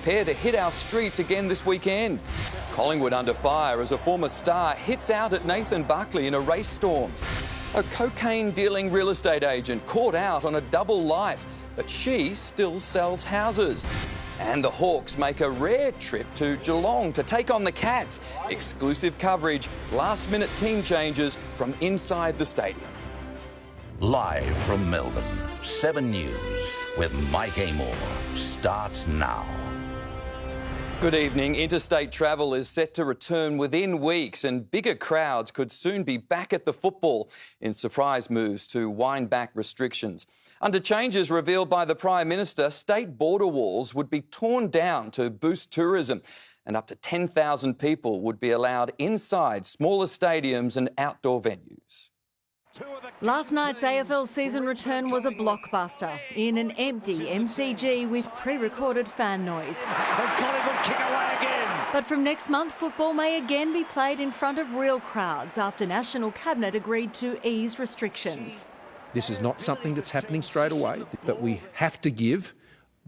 prepare to hit our streets again this weekend. Collingwood under fire as a former star hits out at Nathan Buckley in a race storm. A cocaine-dealing real estate agent caught out on a double life, but she still sells houses. And the Hawks make a rare trip to Geelong to take on the Cats. Exclusive coverage, last-minute team changes from inside the stadium. Live from Melbourne, 7 News with Mike Amor starts now. Good evening. Interstate travel is set to return within weeks and bigger crowds could soon be back at the football in surprise moves to wind back restrictions. Under changes revealed by the Prime Minister, state border walls would be torn down to boost tourism and up to 10,000 people would be allowed inside smaller stadiums and outdoor venues. Last night's AFL season return was a blockbuster in an empty MCG with pre-recorded fan noise. And Collingwood kick away again. But from next month, football may again be played in front of real crowds after National Cabinet agreed to ease restrictions. This is not something that's happening straight away, but we have to give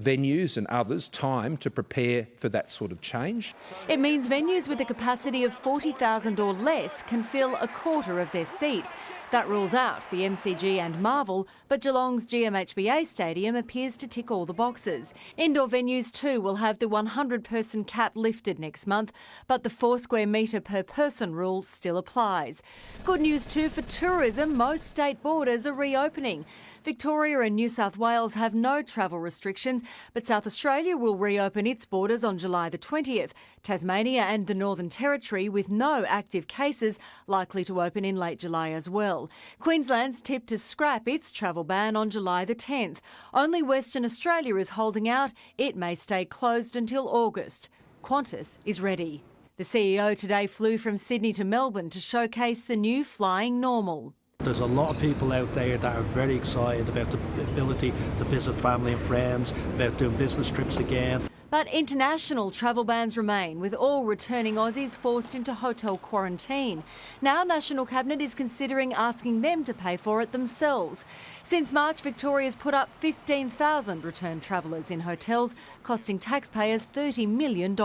venues and others time to prepare for that sort of change. It means venues with a capacity of 40,000 or less can fill a quarter of their seats. That rules out the MCG and Marvel, but Geelong's GMHBA Stadium appears to tick all the boxes. Indoor venues too will have the 100-person cap lifted next month, but the 4 square metre per person rule still applies. Good news too for tourism. Most state borders are reopening. Victoria and New South Wales have no travel restrictions, but South Australia will reopen its borders on July the 20th. Tasmania and the Northern Territory, with no active cases, likely to open in late July as well. Queensland's tipped to scrap its travel ban on July the 10th. Only Western Australia is holding out. It may stay closed until August. Qantas is ready. The CEO today flew from Sydney to Melbourne to showcase the new flying normal. There's a lot of people out there that are very excited about the ability to visit family and friends, about doing business trips again. But international travel bans remain, with all returning Aussies forced into hotel quarantine. Now National Cabinet is considering asking them to pay for it themselves. Since March, Victoria's put up 15,000 returned travellers in hotels, costing taxpayers $30 million.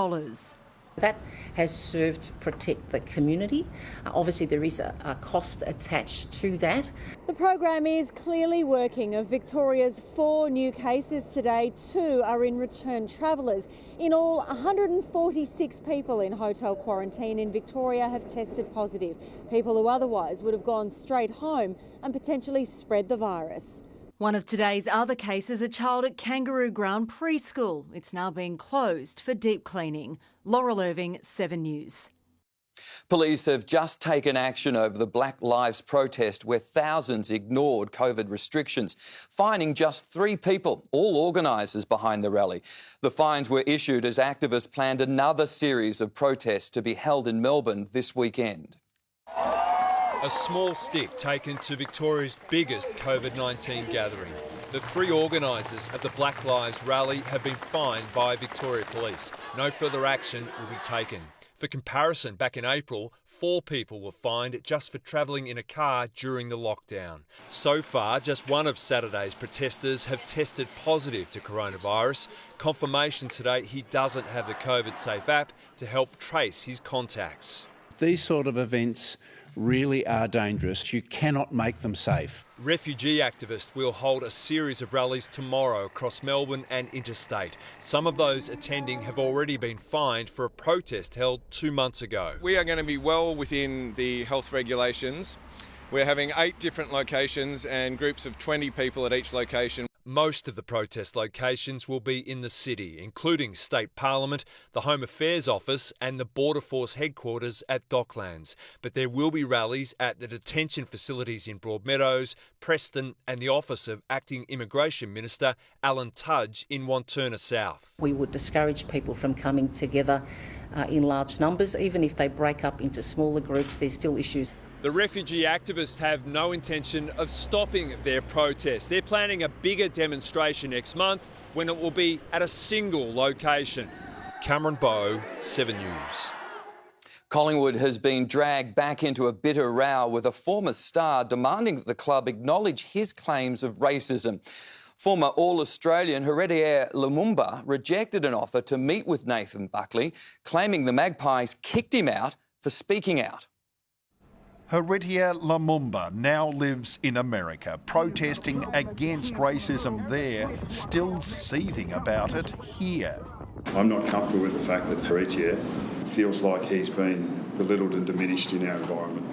That has served to protect the community. Obviously, there is a cost attached to that. The program is clearly working. Of Victoria's 4 new cases today, 2 are in returned travellers. In all, 146 people in hotel quarantine in Victoria have tested positive. People who otherwise would have gone straight home and potentially spread the virus. One of today's other cases, a child at Kangaroo Ground Preschool. It's now being closed for deep cleaning. Laurel Irving, 7 News. Police have just taken action over the Black Lives protest where thousands ignored COVID restrictions, fining just 3 people, all organisers behind the rally. The fines were issued as activists planned another series of protests to be held in Melbourne this weekend. A small stick taken to Victoria's biggest COVID-19 gathering. The 3 organisers of the Black Lives rally have been fined by Victoria Police. No further action will be taken. For comparison, back in April, 4 people were fined just for travelling in a car during the lockdown. So far, just one of Saturday's protesters have tested positive to coronavirus. Confirmation today he doesn't have the COVID Safe app to help trace his contacts. These sort of events really are dangerous. You cannot make them safe. Refugee activists will hold a series of rallies tomorrow across Melbourne and interstate. Some of those attending have already been fined for a protest held 2 months ago. We are going to be well within the health regulations. We're having 8 different locations and groups of 20 people at each location. Most of the protest locations will be in the city, including State Parliament, the Home Affairs Office and the Border Force headquarters at Docklands. But there will be rallies at the detention facilities in Broadmeadows, Preston and the office of Acting Immigration Minister Alan Tudge in Wantirna South. We would discourage people from coming together in large numbers. Even if they break up into smaller groups, there's still issues. The refugee activists have no intention of stopping their protest. They're planning a bigger demonstration next month when it will be at a single location. Cameron Bowe, 7 News. Collingwood has been dragged back into a bitter row with a former star demanding that the club acknowledge his claims of racism. Former All-Australian Heredier Lumumba rejected an offer to meet with Nathan Buckley, claiming the Magpies kicked him out for speaking out. Heredier Lumumba now lives in America, protesting against racism there, still seething about it here. I'm not comfortable with the fact that Heredier feels like he's been belittled and diminished in our environment.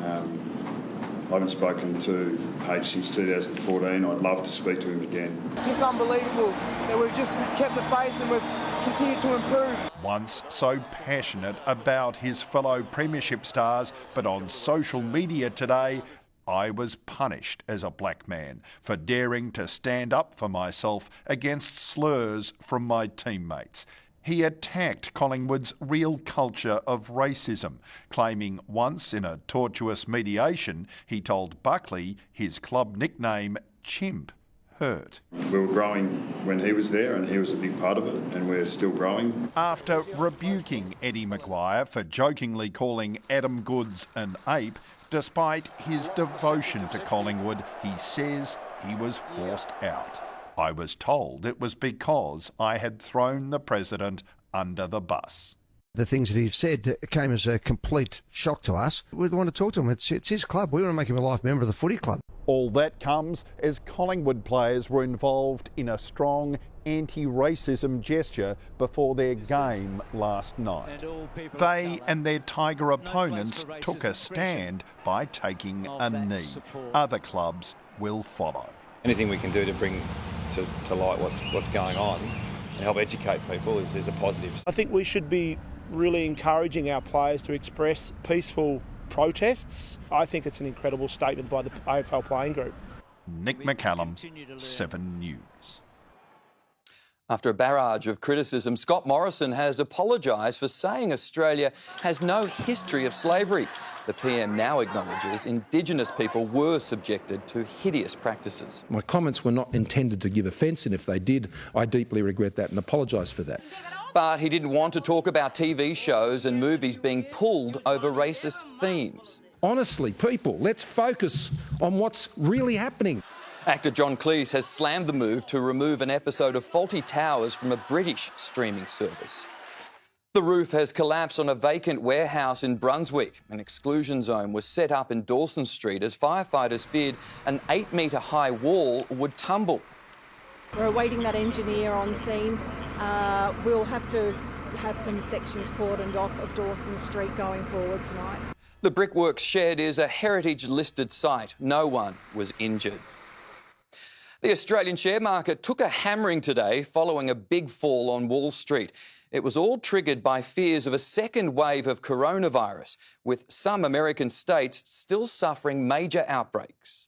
I haven't spoken to Page since 2014. I'd love to speak to him again. It's just unbelievable that we've just kept the faith and we've continued to improve. Once so passionate about his fellow premiership stars, but on social media today, I was punished as a black man for daring to stand up for myself against slurs from my teammates. He attacked Collingwood's real culture of racism, claiming once in a tortuous mediation he told Buckley his club nickname, Chimp, hurt. We were growing when he was there and he was a big part of it, and we're still growing. After rebuking Eddie Maguire for jokingly calling Adam Goodes an ape, despite his devotion to Collingwood, he says he was forced out. I was told it was because I had thrown the president under the bus. The things that he said came as a complete shock to us. We want to talk to him. It's his club. We want to make him a life member of the footy club. All that comes as Collingwood players were involved in a strong anti-racism gesture before their game last night. They and their Tiger opponents took a stand by taking a knee. Other clubs will follow. Anything we can do to bring to light what's going on and help educate people is a positive. I think we should be really encouraging our players to express peaceful protests. I think it's an incredible statement by the AFL playing group. Nick McCallum, 7 News. After a barrage of criticism, Scott Morrison has apologised for saying Australia has no history of slavery. The PM now acknowledges Indigenous people were subjected to hideous practices. My comments were not intended to give offence, and if they did, I deeply regret that and apologise for that. But he didn't want to talk about TV shows and movies being pulled over racist themes. Honestly, people, let's focus on what's really happening. Actor John Cleese has slammed the move to remove an episode of Fawlty Towers from a British streaming service. The roof has collapsed on a vacant warehouse in Brunswick. An exclusion zone was set up in Dawson Street as firefighters feared an 8-metre high wall would tumble. We're awaiting that engineer on scene. We'll have to have some sections cordoned off of Dawson Street going forward tonight. The Brickworks shed is a heritage-listed site. No one was injured. The Australian share market took a hammering today following a big fall on Wall Street. It was all triggered by fears of a second wave of coronavirus, with some American states still suffering major outbreaks.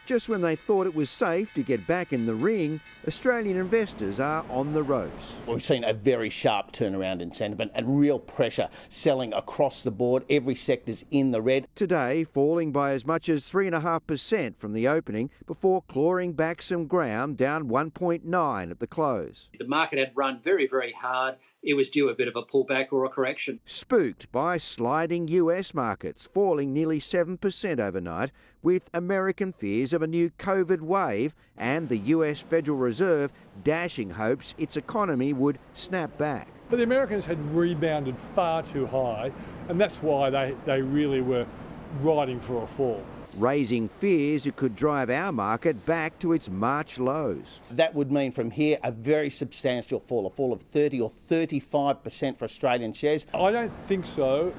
Just when they thought it was safe to get back in the ring, Australian investors are on the ropes. We've seen a very sharp turnaround in sentiment and real pressure selling across the board. Every sector's in the red. Today, falling by as much as 3.5% from the opening before clawing back some ground, down 1.9 at the close. The market had run very, very hard. It was due a bit of a pullback or a correction. Spooked by sliding US markets, falling nearly 7% overnight, with American fears of a new COVID wave and the US Federal Reserve dashing hopes its economy would snap back. But the Americans had rebounded far too high, and that's why they really were riding for a fall. Raising fears it could drive our market back to its March lows. That would mean from here a very substantial fall, a fall of 30 or 35% for Australian shares. I don't think so,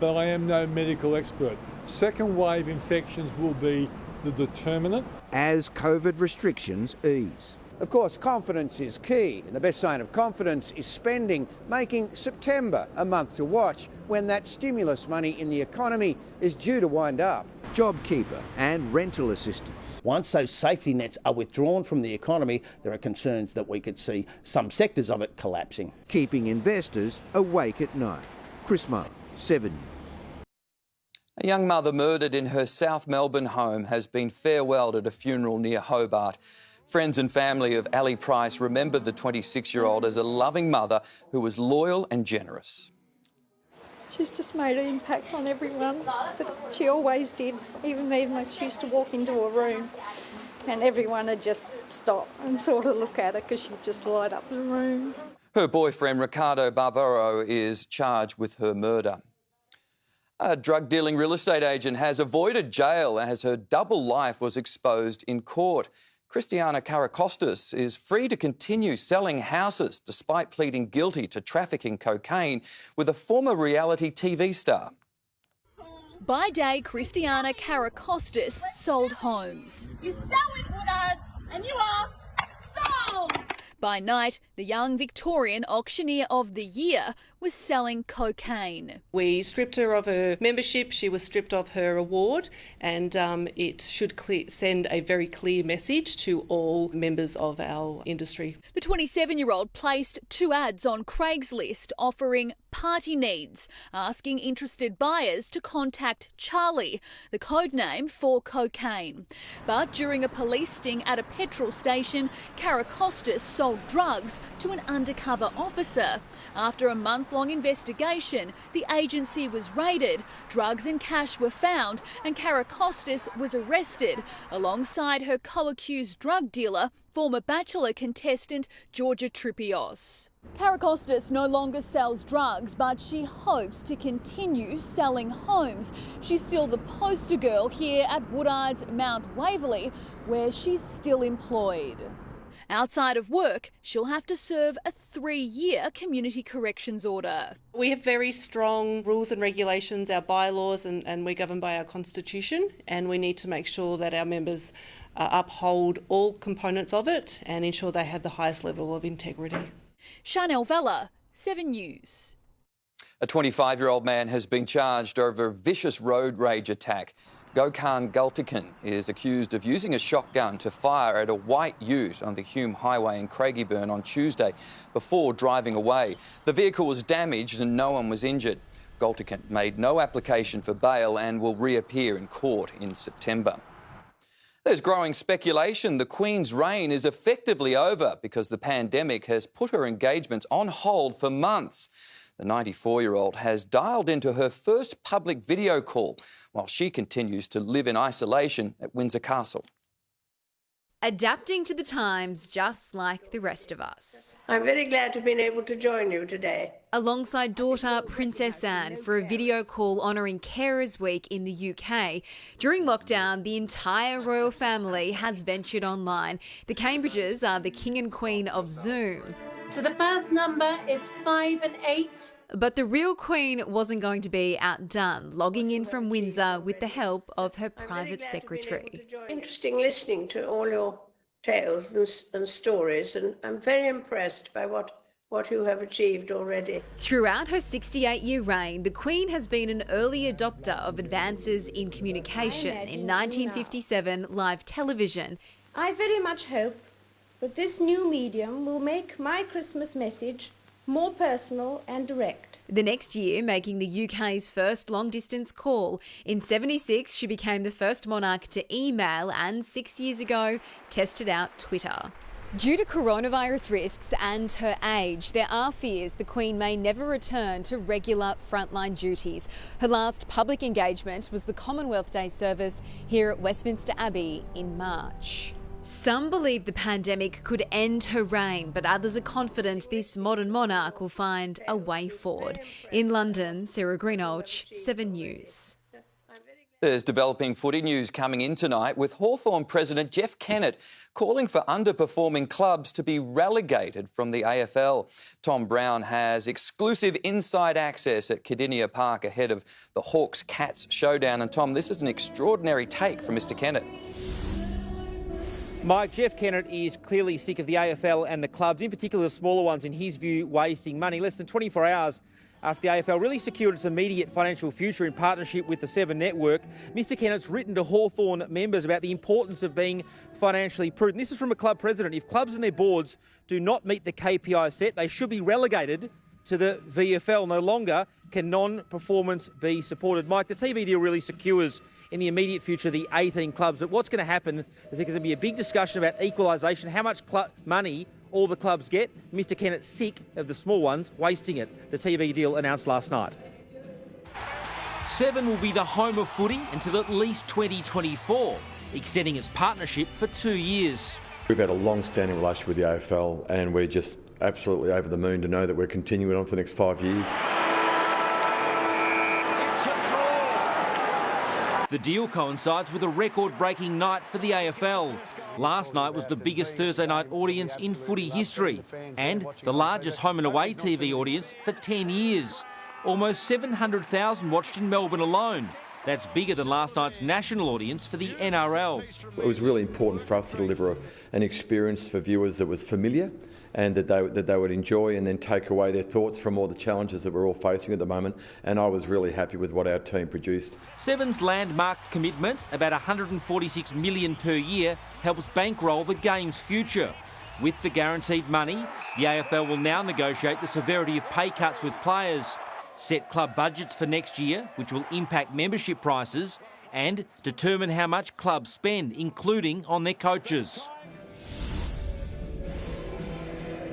but I am no medical expert. Second wave infections will be the determinant. As COVID restrictions ease. Of course, confidence is key, and the best sign of confidence is spending, making September a month to watch when that stimulus money in the economy is due to wind up. JobKeeper and rental assistance. Once those safety nets are withdrawn from the economy, there are concerns that we could see some sectors of it collapsing. Keeping investors awake at night. Chris Mullin, 7 News. A young mother murdered in her South Melbourne home has been farewelled at a funeral near Hobart. Friends and family of Ali Price remembered the 26-year-old as a loving mother who was loyal and generous. She's just made an impact on everyone, but she always did, even when she used to walk into a room. and everyone would just stop and sort of look at her because she'd just light up the room. Her boyfriend, Ricardo Barbaro, is charged with her murder. A drug-dealing real estate agent has avoided jail as her double life was exposed in court. Christiana Karakostas is free to continue selling houses despite pleading guilty to trafficking cocaine with a former reality TV star. By day, Christiana Karakostas sold homes. You sell with Woodards and you are sold! By night, the Young Victorian Auctioneer of the Year was selling cocaine. We stripped her of her membership, she was stripped of her award, and it should send a very clear message to all members of our industry. The 27-year-old placed 2 ads on Craigslist offering party needs, asking interested buyers to contact Charlie, the code name for cocaine. But during a police sting at a petrol station, Karakostas sold drugs to an undercover officer. After a month-long investigation, the agency was raided, drugs and cash were found, and Karakostas was arrested alongside her co-accused drug dealer, former Bachelor contestant Georgia Tripios. Karakostas no longer sells drugs, but she hopes to continue selling homes. She's still the poster girl here at Woodards Mount Waverley, where she's still employed. Outside of work, she'll have to serve a 3-year community corrections order. We have very strong rules and regulations, our bylaws, and we're governed by our constitution, and we need to make sure that our members uphold all components of it and ensure they have the highest level of integrity. Chanel Vella, 7 News. A 25-year-old man has been charged over a vicious road rage attack. Gokhan Gultikan is accused of using a shotgun to fire at a white ute on the Hume Highway in Craigieburn on Tuesday before driving away. The vehicle was damaged and no one was injured. Gultikan made no application for bail and will reappear in court in September. There's growing speculation the Queen's reign is effectively over because the pandemic has put her engagements on hold for months. The 94-year-old has dialed into her first public video call while she continues to live in isolation at Windsor Castle. Adapting to the times just like the rest of us. I'm very glad to have been able to join you today. Alongside daughter Princess Anne for a video call honouring Carers Week in the UK. During lockdown, the entire royal family has ventured online. The Cambridges are the king and queen of Zoom. So the first number is 5 and 8. But the real Queen wasn't going to be outdone, logging in from Windsor with the help of her private secretary. Interesting listening to all your tales and stories, and I'm very impressed by what you have achieved already. Throughout her 68-year reign, the Queen has been an early adopter of advances in communication. In 1957, live television. I very much hope that this new medium will make my Christmas message more personal and direct. The next year, making the UK's first long-distance call. In 76, she became the first monarch to email and 6 years ago, tested out Twitter. Due to coronavirus risks and her age, there are fears the Queen may never return to regular frontline duties. Her last public engagement was the Commonwealth Day service here at Westminster Abbey in March. Some believe the pandemic could end her reign, but others are confident this modern monarch will find a way forward. In London, Sarah Greenhalgh, 7 News. There's developing footy news coming in tonight with Hawthorn President Jeff Kennett calling for underperforming clubs to be relegated from the AFL. Tom Brown has exclusive inside access at Cardinia Park ahead of the Hawks-Cats showdown. And Tom, this is an extraordinary take from Mr Kennett. Mike, Jeff Kennett is clearly sick of the AFL and the clubs, in particular the smaller ones, in his view, wasting money. Less than 24 hours after the AFL really secured its immediate financial future in partnership with the Seven Network, Mr Kennett's written to Hawthorn members about the importance of being financially prudent. This is from a club president. If clubs and their boards do not meet the KPI set, they should be relegated to the VFL. No longer can non-performance be supported. Mike, the TV deal really secures in the immediate future the 18 clubs. But what's going to happen is there's going to be a big discussion about equalisation, how much money all the clubs get. Mr Kennett's sick of the small ones wasting it, the TV deal announced last night. Seven will be the home of footy until at least 2024. extending its partnership for 2 years. We've had a long-standing relationship with the AFL and we're just absolutely over the moon to know that we're continuing on for the next 5 years. The deal coincides with a record-breaking night for the AFL. Last night was the biggest Thursday night audience in footy history and the largest home and away TV audience for 10 years. Almost 700,000 watched in Melbourne alone. That's bigger than last night's national audience for the NRL. It was really important for us to deliver an experience for viewers that was familiar and that they would enjoy and then take away their thoughts from all the challenges that we're all facing at the moment. And I was really happy with what our team produced. Seven's landmark commitment, about $146 million per year, helps bankroll the game's future. With the guaranteed money, the AFL will now negotiate the severity of pay cuts with players, set club budgets for next year, which will impact membership prices, and determine how much clubs spend, including on their coaches.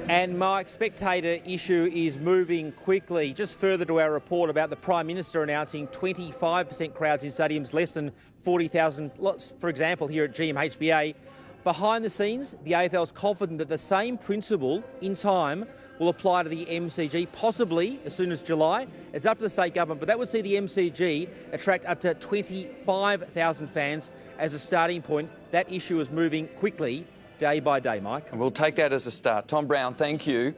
And Mike, spectator issue is moving quickly. Just further to our report about the Prime Minister announcing 25% crowds in stadiums less than 40,000, for example, here at GMHBA. Behind the scenes, the AFL is confident that the same principle in time will apply to the MCG, possibly as soon as July. It's up to the state government, but that would see the MCG attract up to 25,000 fans as a starting point. That issue is moving quickly, day by day, Mike. We'll take that as a start. Tom Brown, thank you.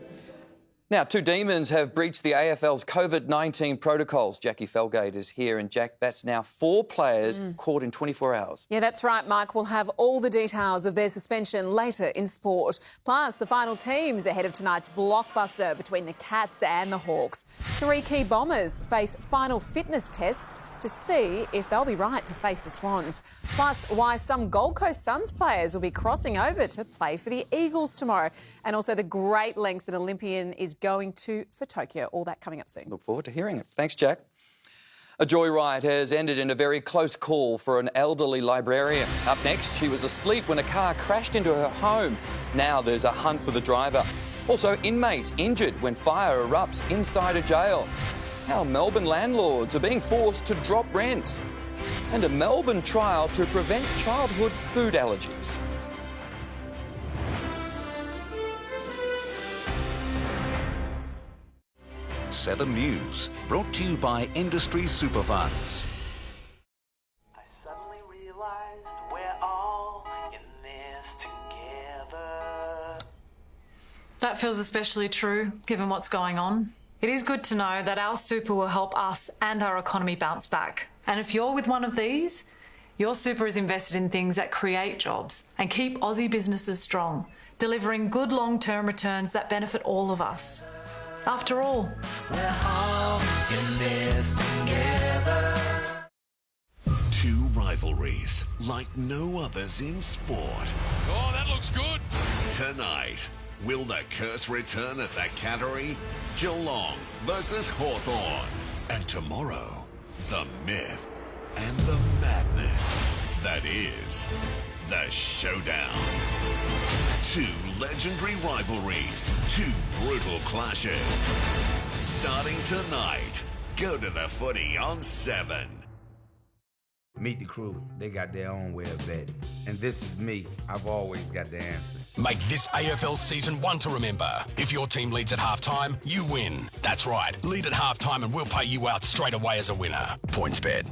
Now, two demons have breached the AFL's COVID-19 protocols. Jackie Felgate is here. And, Jack, that's now 4 players caught in 24 hours. Yeah, that's right, Mike. We'll have all the details of their suspension later in sport. Plus, the final teams ahead of tonight's blockbuster between the Cats and the Hawks. 3 key Bombers face final fitness tests to see if they'll be right to face the Swans. Plus, why some Gold Coast Suns players will be crossing over to play for the Eagles tomorrow. And also the great lengths an Olympian is going to for Tokyo. All that coming up soon. Look forward to hearing it. Thanks, Jack. A joyride has ended in a very close call for an elderly librarian. Up next, she was asleep when a car crashed into her home. Now there's a hunt for the driver. Also, inmates injured when fire erupts inside a jail. How Melbourne landlords are being forced to drop rent. And a Melbourne trial to prevent childhood food allergies. 7 News, brought to you by Industry Superfunds. I suddenly realized we're all in this together. That feels especially true, given what's going on. It is good to know that our super will help us and our economy bounce back. And if you're with one of these, your super is invested in things that create jobs and keep Aussie businesses strong, delivering good long-term returns that benefit all of us. After all, we're all in this together. 2 rivalries like no others in sport. Oh, that looks good. Tonight, will the curse return at the Cattery? Geelong versus Hawthorn. And tomorrow, the myth and the madness that is the showdown. 2 legendary rivalries, 2 brutal clashes. Starting tonight, go to the footy on 7. Meet the crew. They got their own way of betting. And this is me. I've always got the answer. Make this AFL Season 1 to remember. If your team leads at halftime, you win. That's right. Lead at halftime and we'll pay you out straight away as a winner. PointsBet.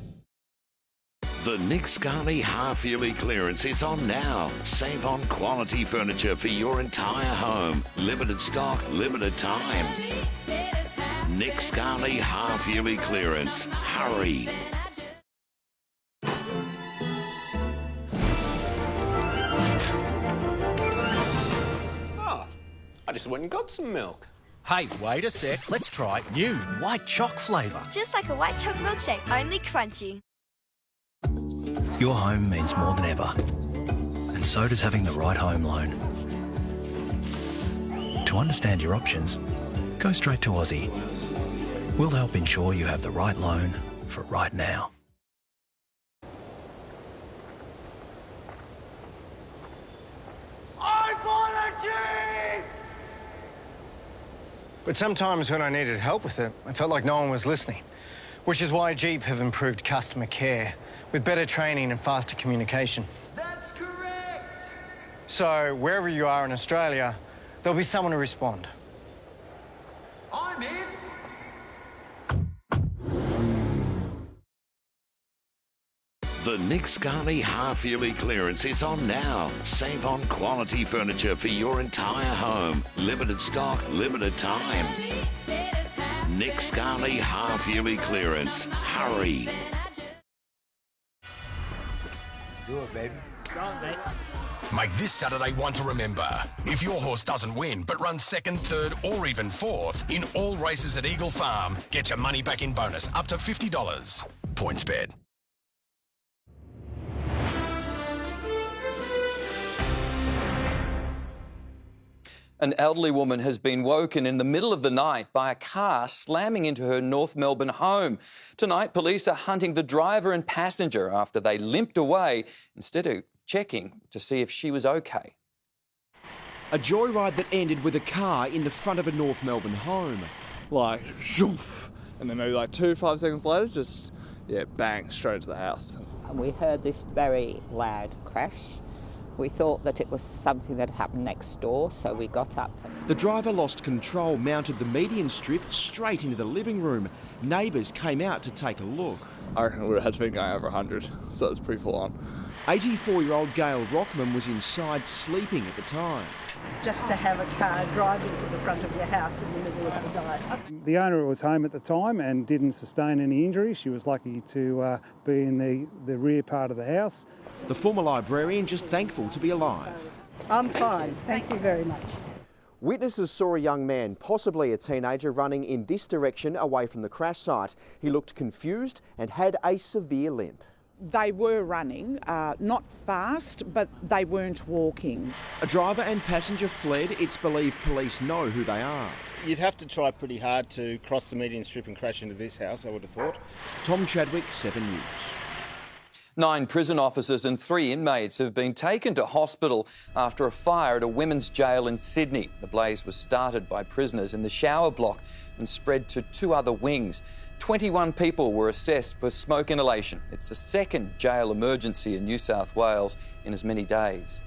The Nick Scali half-yearly clearance is on now. Save on quality furniture for your entire home. Limited stock, limited time. Nick Scali half-yearly clearance. Hurry. Oh, I just went and got some milk. Hey, wait a sec. Let's try new white choc flavour. Just like a white choc milkshake, only crunchy. Your home means more than ever, and so does having the right home loan. To understand your options, go straight to Aussie. We'll help ensure you have the right loan for right now. I bought a Jeep! But sometimes when I needed help with it, I felt like no one was listening, which is why Jeep have improved customer care. with better training and faster communication. That's correct. So, wherever you are in Australia, there'll be someone to respond. I'm in. The Nick Scali half-yearly clearance is on now. Save on quality furniture for your entire home. Limited stock, limited time. Nick Scali half-yearly clearance. Hurry. Let's do it, baby. Make this Saturday one to remember. If your horse doesn't win but runs second, third or even fourth in all races at Eagle Farm, get your money back in bonus up to $50. PointsBet. An elderly woman has been woken in the middle of the night by a car slamming into her North Melbourne home. Tonight, police are hunting the driver and passenger after they limped away instead of checking to see if she was okay. A joyride that ended with a car in the front of a North Melbourne home. Like, shoof, and then maybe like 5 seconds later, just, bang, straight into the house. And we heard this very loud crash. We thought that it was something that happened next door, so we got up. The driver lost control, mounted the median strip straight into the living room. Neighbours came out to take a look. I reckon we would have had to be going over 100, so it's pretty full on. 84-year-old Gail Rockman was inside sleeping at the time. Just to have a car driving to the front of your house in the middle of the night. The owner was home at the time and didn't sustain any injuries. She was lucky to be in the rear part of the house. The former librarian just thankful to be alive. I'm fine, thank you very much. Witnesses saw a young man, possibly a teenager, running in this direction away from the crash site. He looked confused and had a severe limp. They were running, not fast, but they weren't walking. A driver and passenger fled. It's believed police know who they are. You'd have to try pretty hard to cross the median strip and crash into this house, I would have thought. Tom Chadwick, 7 News. 9 prison officers and 3 inmates have been taken to hospital after a fire at a women's jail in Sydney. The blaze was started by prisoners in the shower block and spread to 2 other wings. 21 people were assessed for smoke inhalation. It's the second jail emergency in New South Wales in as many days.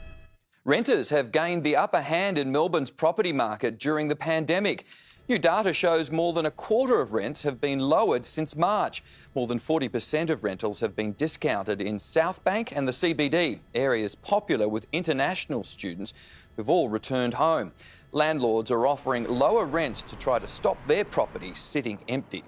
Renters have gained the upper hand in Melbourne's property market during the pandemic. New data shows more than a quarter of rents have been lowered since March. More than 40% of rentals have been discounted in South Bank and the CBD, areas popular with international students who've all returned home. Landlords are offering lower rents to try to stop their properties sitting empty.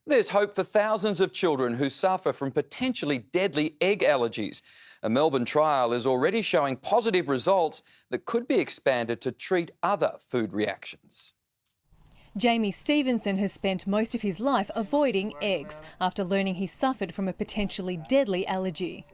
There's hope for thousands of children who suffer from potentially deadly egg allergies. A Melbourne trial is already showing positive results that could be expanded to treat other food reactions. Jamie Stevenson has spent most of his life avoiding eggs after learning he suffered from a potentially deadly allergy.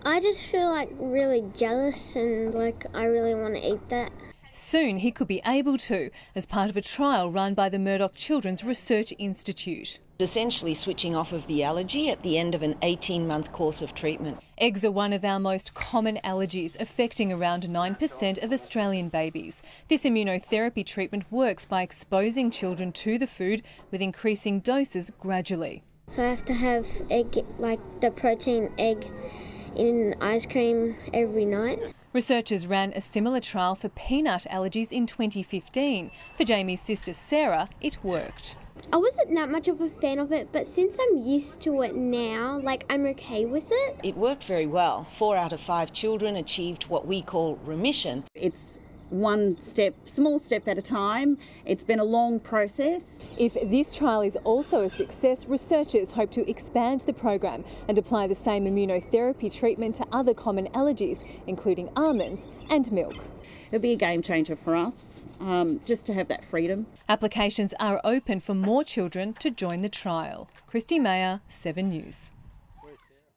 I just feel like really jealous and like I really want to eat that. Soon he could be able to, as part of a trial run by the Murdoch Children's Research Institute. Essentially switching off of the allergy at the end of an 18-month course of treatment. Eggs are one of our most common allergies, affecting around 9% of Australian babies. This immunotherapy treatment works by exposing children to the food with increasing doses gradually. So I have to have egg, like the protein egg in ice cream every night. Researchers ran a similar trial for peanut allergies in 2015. For Jamie's sister Sarah, it worked. I wasn't that much of a fan of it, but since I'm used to it now, like I'm okay with it. It worked very well. 4 out of 5 children achieved what we call remission. It's one step, small step at a time. It's been a long process. If this trial is also a success, researchers hope to expand the program and apply the same immunotherapy treatment to other common allergies, including almonds and milk. It'll be a game changer for us, just to have that freedom. Applications are open for more children to join the trial. Christy Mayer, 7 News.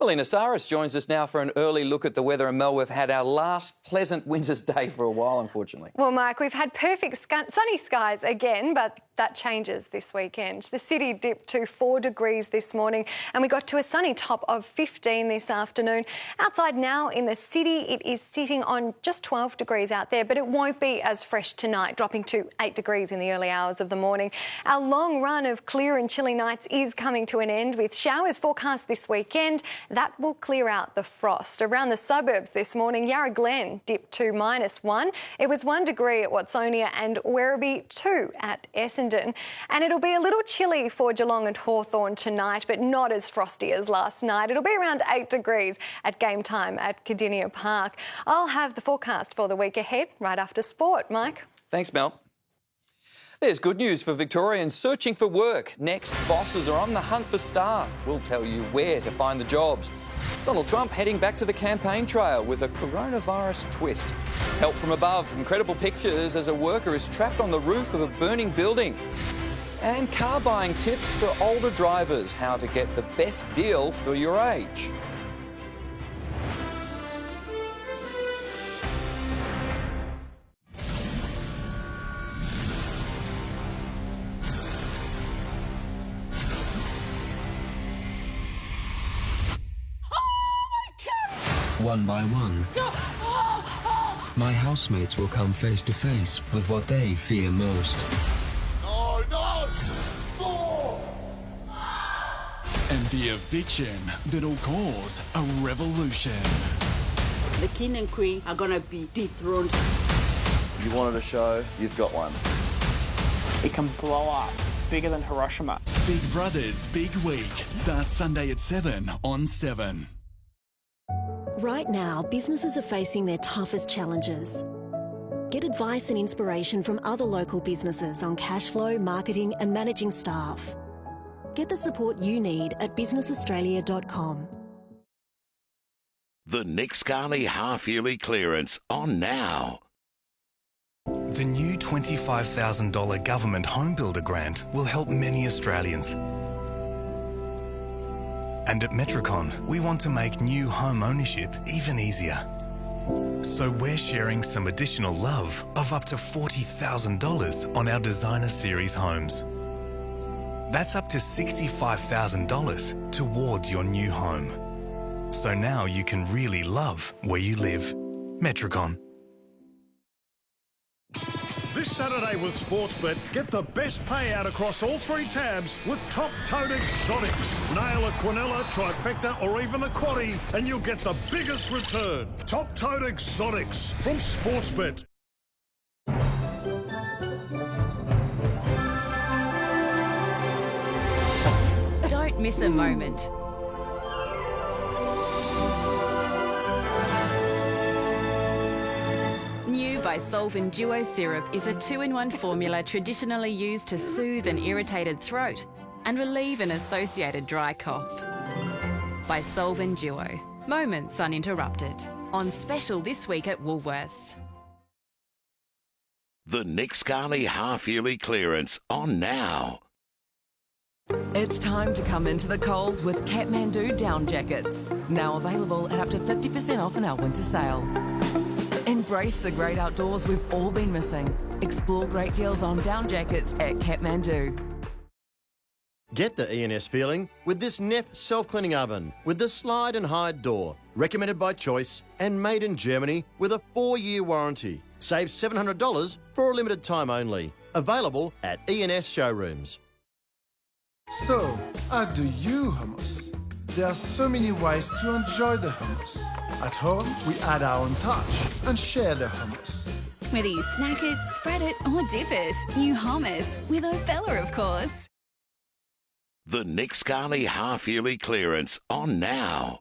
Well, Ina Saris joins us now for an early look at the weather. And Mel, we've had our last pleasant winter's day for a while, unfortunately. Well, Mike, we've had perfect sunny skies again, but that changes this weekend. The city dipped to 4 degrees this morning and we got to a sunny top of 15 this afternoon. Outside now in the city, it is sitting on just 12 degrees out there, but it won't be as fresh tonight, dropping to 8 degrees in the early hours of the morning. Our long run of clear and chilly nights is coming to an end with showers forecast this weekend. that will clear out the frost. Around the suburbs this morning, Yarra Glen dipped to -1. It was 1 degree at Watsonia and Werribee, 2 at Essendon. And it'll be a little chilly for Geelong and Hawthorn tonight, but not as frosty as last night. It'll be around 8 degrees at game time at Cardinia Park. I'll have the forecast for the week ahead right after sport. Mike? Thanks, Mel. There's good news for Victorians searching for work. Next, bosses are on the hunt for staff. We'll tell you where to find the jobs. Donald Trump heading back to the campaign trail with a coronavirus twist. Help from above, incredible pictures as a worker is trapped on the roof of a burning building. And car buying tips for older drivers, how to get the best deal for your age. One by one, my housemates will come face to face with what they fear most. And the eviction that'll cause a revolution. The king and queen are gonna be dethroned. You wanted a show, you've got one. It can blow up, bigger than Hiroshima. Big Brothers Big Week starts Sunday at 7 on 7. Right now, businesses are facing their toughest challenges. Get advice and inspiration from other local businesses on cash flow, marketing and managing staff. Get the support you need at businessaustralia.com. The Nick Scarley half-yearly clearance on now. The new $25,000 government home builder grant will help many Australians. And at Metricon, we want to make new home ownership even easier. So we're sharing some additional love of up to $40,000 on our designer series homes. That's up to $65,000 towards your new home. So now you can really love where you live. Metricon. This Saturday with Sportsbet, get the best payout across all 3 tabs with top-toed exotics. Nail a quinella, trifecta or even a quaddie and you'll get the biggest return. Top-toed exotics from Sportsbet. Don't miss a moment. New by Solven Duo Syrup is a 2-in-1 formula traditionally used to soothe an irritated throat and relieve an associated dry cough. By Solven Duo, moments uninterrupted. On special this week at Woolworths. The Nick Scarley half-yearly clearance on now. It's time to come into the cold with Kathmandu down jackets. Now available at up to 50% off in our winter sale. Embrace the great outdoors we've all been missing. Explore great deals on down jackets at Kathmandu. Get the ENS feeling with this Neff self-cleaning oven with the slide and hide door. Recommended by Choice and made in Germany with a 4-year warranty. Save $700 for a limited time only. Available at ENS showrooms. So, how do you hummus? There are so many ways to enjoy the hummus. At home, we add our own touch and share the hummus. Whether you snack it, spread it or dip it, new hummus with Obella, of course. The Nick Scarley half-yearly clearance on now.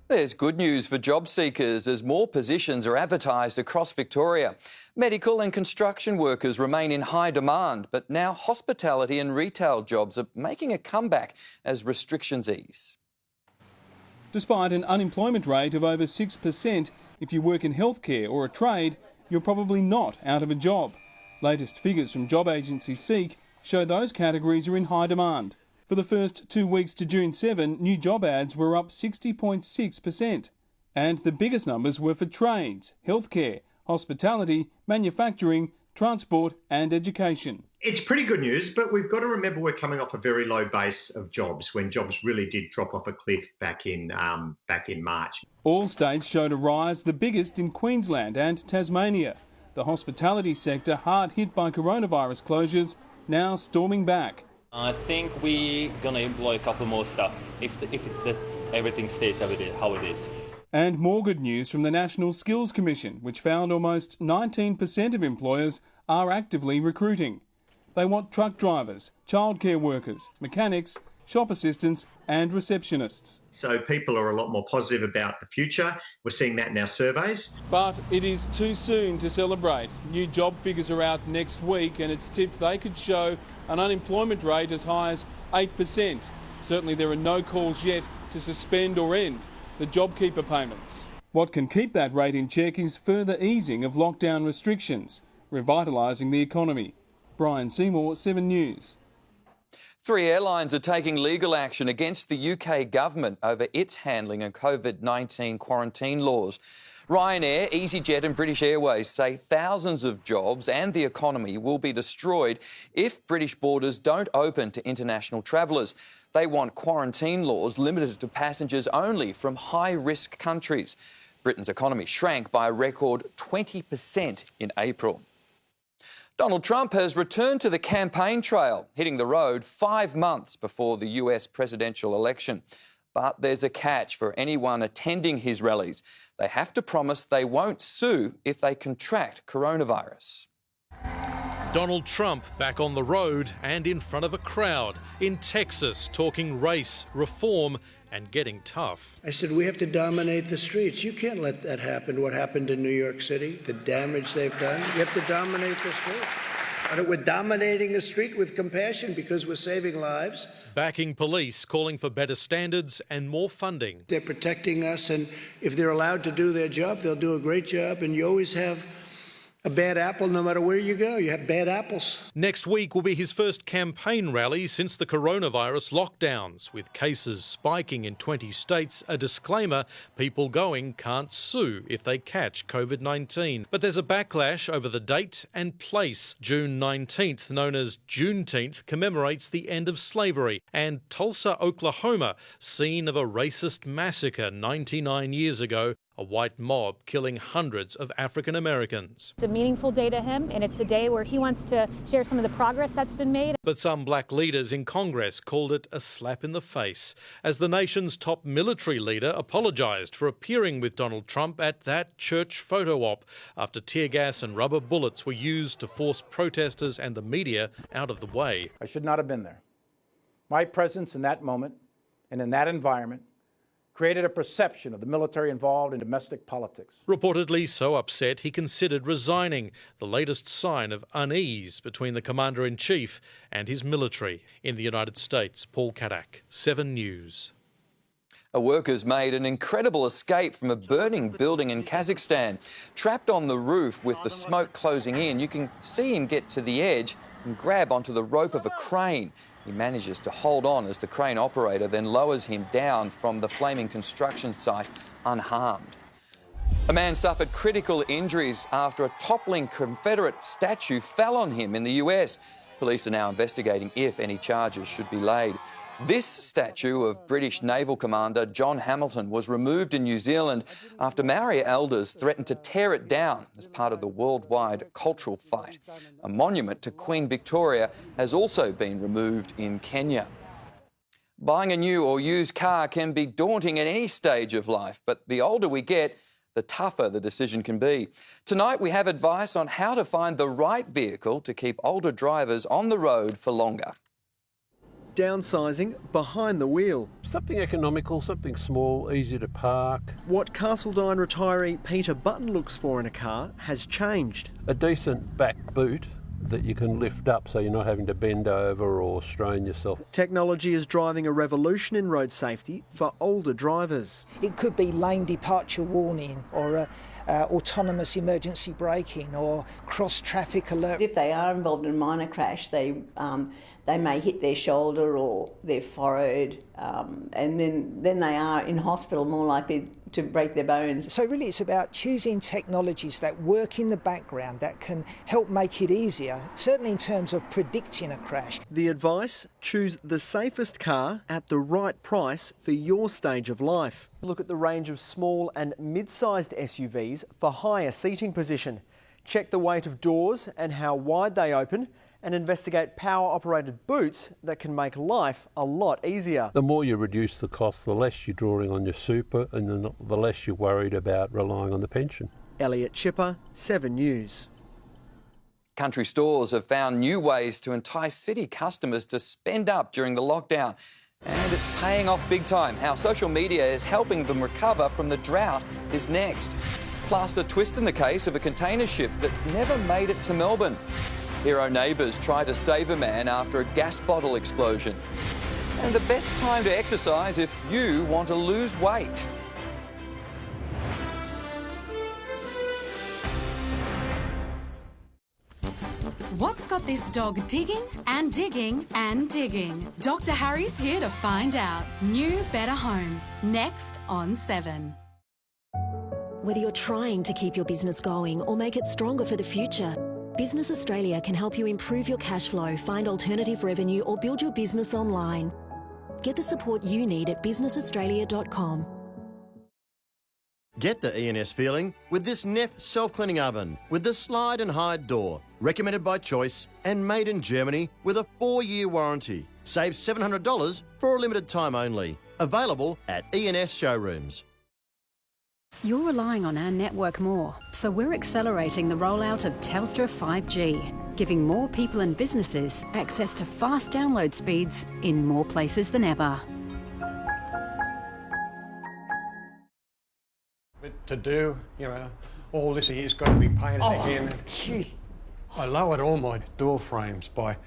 There's good news for job seekers as more positions are advertised across Victoria. Medical and construction workers remain in high demand, but now hospitality and retail jobs are making a comeback as restrictions ease. Despite an unemployment rate of over 6%, if you work in healthcare or a trade, you're probably not out of a job. Latest figures from job agency Seek show those categories are in high demand. For the first 2 weeks to June 7, new job ads were up 60.6%. And the biggest numbers were for trades, healthcare, hospitality, manufacturing, transport and education. It's pretty good news, but we've got to remember we're coming off a very low base of jobs when jobs really did drop off a cliff back in March. All states showed a rise, the biggest in Queensland and Tasmania. The hospitality sector, hard hit by coronavirus closures, now storming back. I think we're going to employ a couple more staff if everything stays how it is. And more good news from the National Skills Commission, which found almost 19% of employers are actively recruiting. They want truck drivers, childcare workers, mechanics, shop assistants and receptionists. So people are a lot more positive about the future. We're seeing that in our surveys. But it is too soon to celebrate. New job figures are out next week and it's tipped they could show an unemployment rate as high as 8%. Certainly there are no calls yet to suspend or end the JobKeeper payments. What can keep that rate in check is further easing of lockdown restrictions, revitalising the economy. Brian Seymour, 7 News. 3 airlines are taking legal action against the UK government over its handling of COVID-19 quarantine laws. Ryanair, EasyJet and British Airways say thousands of jobs and the economy will be destroyed if British borders don't open to international travellers. They want quarantine laws limited to passengers only from high-risk countries. Britain's economy shrank by a record 20% in April. Donald Trump has returned to the campaign trail, hitting the road 5 months before the US presidential election. But there's a catch for anyone attending his rallies. They have to promise they won't sue if they contract coronavirus. Donald Trump back on the road and in front of a crowd in Texas, talking race, reform and getting tough. I said, we have to dominate the streets. You can't let that happen, what happened in New York City, the damage they've done. You have to dominate the street. And we're dominating the street with compassion because we're saving lives. Backing police, calling for better standards and more funding. They're protecting us, and if they're allowed to do their job, they'll do a great job, and you always have a bad apple no matter where you go. You have bad apples. Next week will be his first campaign rally since the coronavirus lockdowns. With cases spiking in 20 states, a disclaimer, people going can't sue if they catch COVID-19. But there's a backlash over the date and place. June 19th, known as Juneteenth, commemorates the end of slavery. And Tulsa, Oklahoma, scene of a racist massacre 99 years ago. A white mob killing hundreds of African Americans. It's a meaningful day to him, and it's a day where he wants to share some of the progress that's been made. But some black leaders in Congress called it a slap in the face, as the nation's top military leader apologised for appearing with Donald Trump at that church photo op after tear gas and rubber bullets were used to force protesters and the media out of the way. I should not have been there. My presence in that moment and in that environment created a perception of the military involved in domestic politics. Reportedly so upset he considered resigning, the latest sign of unease between the Commander-in-Chief and his military. In the United States, Paul Kadak, 7 News. A worker's made an incredible escape from a burning building in Kazakhstan. Trapped on the roof with the smoke closing in, you can see him get to the edge and grab onto the rope of a crane. He manages to hold on as the crane operator then lowers him down from the flaming construction site unharmed. A man suffered critical injuries after a toppling Confederate statue fell on him in the US. Police are now investigating if any charges should be laid. This statue of British Naval Commander John Hamilton was removed in New Zealand after Maori elders threatened to tear it down as part of the worldwide cultural fight. A monument to Queen Victoria has also been removed in Kenya. Buying a new or used car can be daunting at any stage of life, but the older we get, the tougher the decision can be. Tonight we have advice on how to find the right vehicle to keep older drivers on the road for longer. Downsizing behind the wheel. Something economical, something small, easy to park. What Castledine retiree Peter Button looks for in a car has changed. A decent back boot that you can lift up so you're not having to bend over or strain yourself. Technology is driving a revolution in road safety for older drivers. It could be lane departure warning or autonomous emergency braking or cross-traffic alert. If they are involved in a minor crash, they may hit their shoulder or their forehead, and then they are in hospital more likely to break their bones. So really it's about choosing technologies that work in the background that can help make it easier, certainly in terms of predicting a crash. The advice: choose the safest car at the right price for your stage of life. Look at the range of small and mid-sized SUVs for higher seating position. Check the weight of doors and how wide they open, and investigate power-operated boots that can make life a lot easier. The more you reduce the cost, the less you're drawing on your super and the less you're worried about relying on the pension. Elliot Chipper, 7 News. Country stores have found new ways to entice city customers to spend up during the lockdown. And it's paying off big time. How social media is helping them recover from the drought is next. Plus, a twist in the case of a container ship that never made it to Melbourne. Hero neighbours try to save a man after a gas bottle explosion. And the best time to exercise if you want to lose weight. What's got this dog digging and digging and digging? Dr. Harry's here to find out. New, better homes. Next on 7. Whether you're trying to keep your business going or make it stronger for the future, Business Australia can help you improve your cash flow, find alternative revenue or build your business online. Get the support you need at businessaustralia.com. Get the E&S feeling with this Neff self-cleaning oven with the slide and hide door. Recommended by Choice and made in Germany with a 4-year warranty. Save $700 for a limited time only. Available at E&S showrooms. You're relying on our network more, so we're accelerating the rollout of Telstra 5G, giving more people and businesses access to fast download speeds in more places than ever. But to do, all this has got to be painted again. Gee. I lowered all my door frames by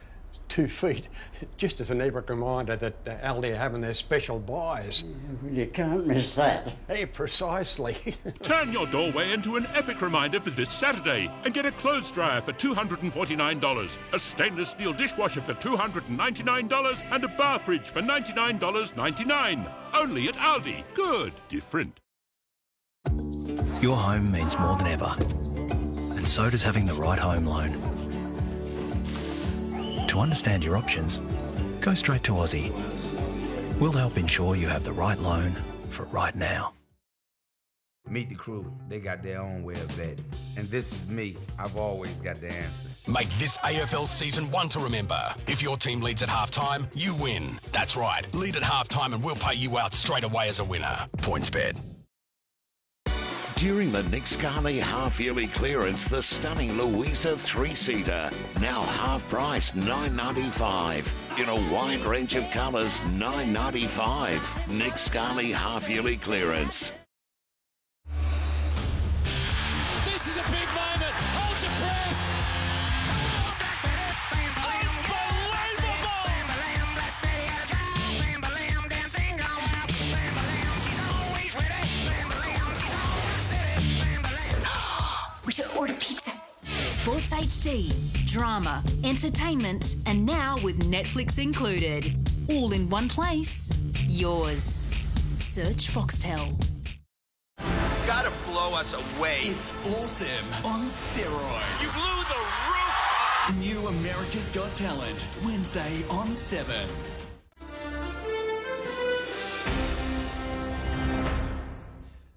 2 feet, just as an epic reminder that Aldi are having their special buys. You can't miss that. Hey, precisely. Turn your doorway into an epic reminder for this Saturday and get a clothes dryer for $249, a stainless steel dishwasher for $299 and a bar fridge for $99.99. Only at Aldi. Good. Different. Your home means more than ever, and so does having the right home loan. To understand your options, go straight to Aussie. We'll help ensure you have the right loan for right now. Meet the crew. They got their own way of betting. And this is me. I've always got the answer. Make this AFL Season 1 to remember. If your team leads at halftime, you win. That's right. Lead at halftime and we'll pay you out straight away as a winner. PointsBet. During the Nick Scarley half-yearly clearance, the stunning Louisa 3-seater, now half price $9.95. In a wide range of colours, $9.95. Nick Scarley half-yearly clearance. This is a big moment. Hold your breath. We should order pizza. Sports HD, drama, entertainment, and now with Netflix included. All in one place. Yours. Search Foxtel. Gotta blow us away. It's awesome on steroids. You blew the roof off. New America's Got Talent, Wednesday on 7.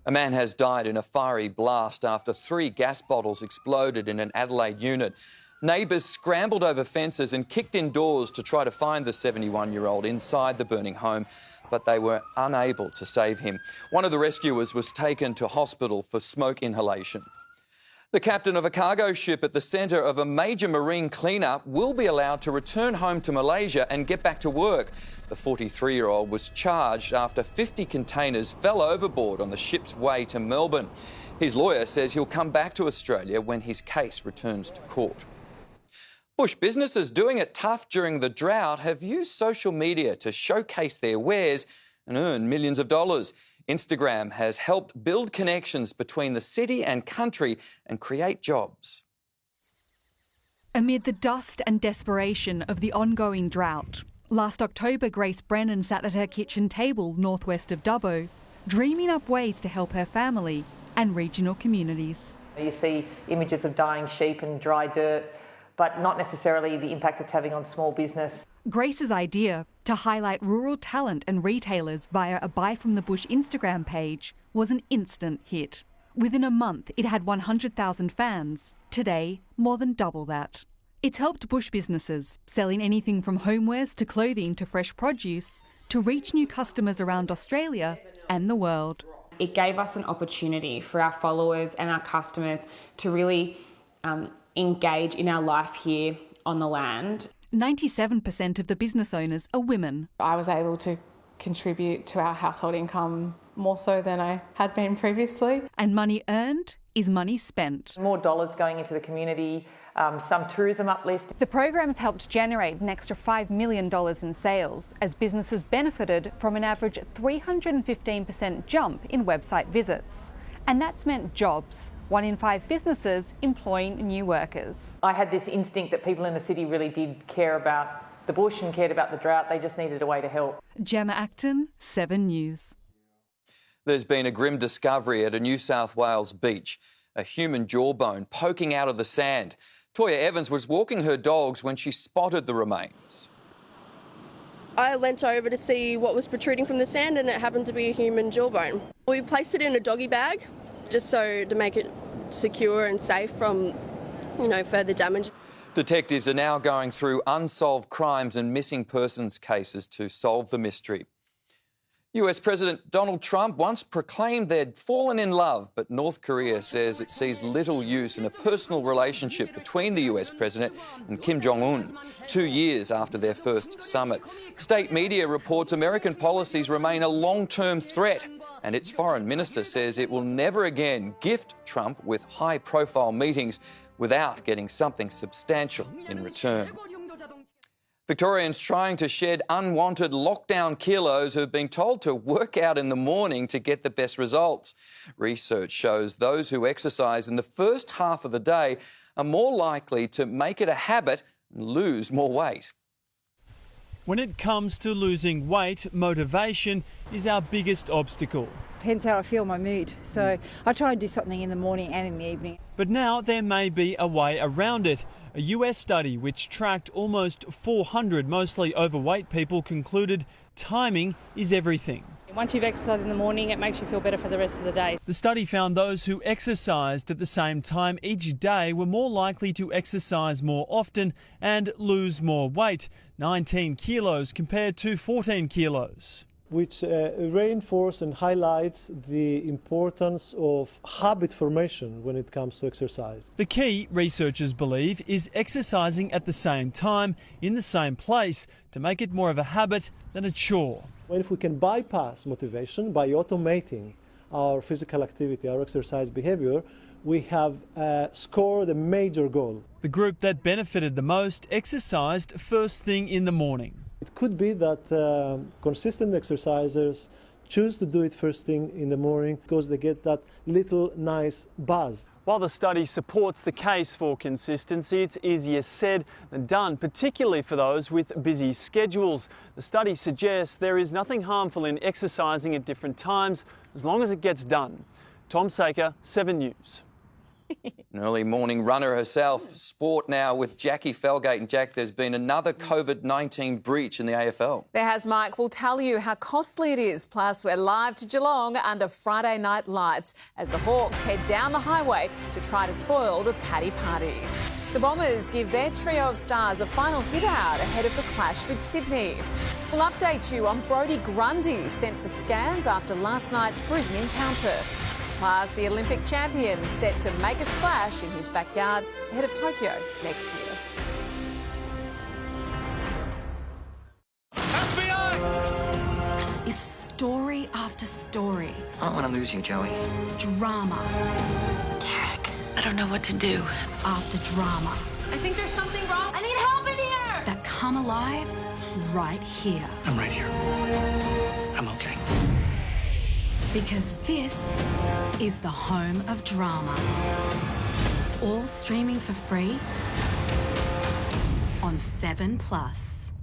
A man has died in a fiery blast after 3 gas bottles exploded in an Adelaide unit. Neighbours scrambled over fences and kicked indoors to try to find the 71-year-old inside the burning home, but they were unable to save him. One of the rescuers was taken to hospital for smoke inhalation. The captain of a cargo ship at the centre of a major marine clean-up will be allowed to return home to Malaysia and get back to work. The 43-year-old was charged after 50 containers fell overboard on the ship's way to Melbourne. His lawyer says he'll come back to Australia when his case returns to court. Bush businesses doing it tough during the drought have used social media to showcase their wares and earn millions of dollars. Instagram has helped build connections between the city and country and create jobs. Amid the dust and desperation of the ongoing drought, last October Grace Brennan sat at her kitchen table northwest of Dubbo, dreaming up ways to help her family and regional communities. You see images of dying sheep and dry dirt, but not necessarily the impact it's having on small business. Grace's idea to highlight rural talent and retailers via a Buy from the Bush Instagram page was an instant hit. Within a month, it had 100,000 fans. Today, more than double that. It's helped bush businesses, selling anything from homewares to clothing to fresh produce, to reach new customers around Australia and the world. It gave us an opportunity for our followers and our customers to really engage in our life here on the land. 97% of the business owners are women. I was able to contribute to our household income more so than I had been previously. And money earned is money spent. More dollars going into the community, some tourism uplift. The program's helped generate an extra $5 million in sales as businesses benefited from an average 315% jump in website visits. And that's meant jobs. 1 in 5 businesses employing new workers. I had this instinct that people in the city really did care about the bush and cared about the drought. They just needed a way to help. Gemma Acton, 7 News. There's been a grim discovery at a New South Wales beach, a human jawbone poking out of the sand. Toya Evans was walking her dogs when she spotted the remains. I leant over to see what was protruding from the sand, and it happened to be a human jawbone. We placed it in a doggy bag just so to make it secure and safe from, further damage. Detectives are now going through unsolved crimes and missing persons cases to solve the mystery. US President Donald Trump once proclaimed they'd fallen in love, but North Korea says it sees little use in a personal relationship between the US President and Kim Jong-un, 2 years after their first summit. State media reports American policies remain a long-term threat, and its foreign minister says it will never again gift Trump with high-profile meetings without getting something substantial in return. Victorians trying to shed unwanted lockdown kilos have been told to work out in the morning to get the best results. Research shows those who exercise in the first half of the day are more likely to make it a habit and lose more weight. When it comes to losing weight, motivation is our biggest obstacle. Depends how I feel, my mood. So I try and do something in the morning and in the evening. But now there may be a way around it. A US study which tracked almost 400 mostly overweight people concluded timing is everything. Once you've exercised in the morning, it makes you feel better for the rest of the day. The study found those who exercised at the same time each day were more likely to exercise more often and lose more weight, 19 kilos compared to 14 kilos. Which reinforce and highlights the importance of habit formation when it comes to exercise. The key, researchers believe, is exercising at the same time, in the same place, to make it more of a habit than a chore. Well, if we can bypass motivation by automating our physical activity, our exercise behavior, we have scored a major goal. The group that benefited the most exercised first thing in the morning. It could be that consistent exercisers choose to do it first thing in the morning because they get that little nice buzz. While the study supports the case for consistency, it's easier said than done, particularly for those with busy schedules. The study suggests there is nothing harmful in exercising at different times as long as it gets done. Tom Saker, 7 News. An early morning runner herself. Sport now with Jackie Felgate. And Jack, there's been another COVID-19 breach in the AFL. There has, Mike. We'll tell you how costly it is. Plus, we're live to Geelong under Friday night lights as the Hawks head down the highway to try to spoil the Paddy Party. The Bombers give their trio of stars a final hit out ahead of the clash with Sydney. We'll update you on Brodie Grundy sent for scans after last night's Brisbane encounter. Plus, the Olympic champion set to make a splash in his backyard ahead of Tokyo next year. It's story after story. I don't want to lose you, Joey. Drama. Derek, I don't know what to do. After drama. I think there's something wrong. I need help in here! That come alive right here. I'm right here. I'm okay. Because this is the home of drama. All streaming for free on 7plus.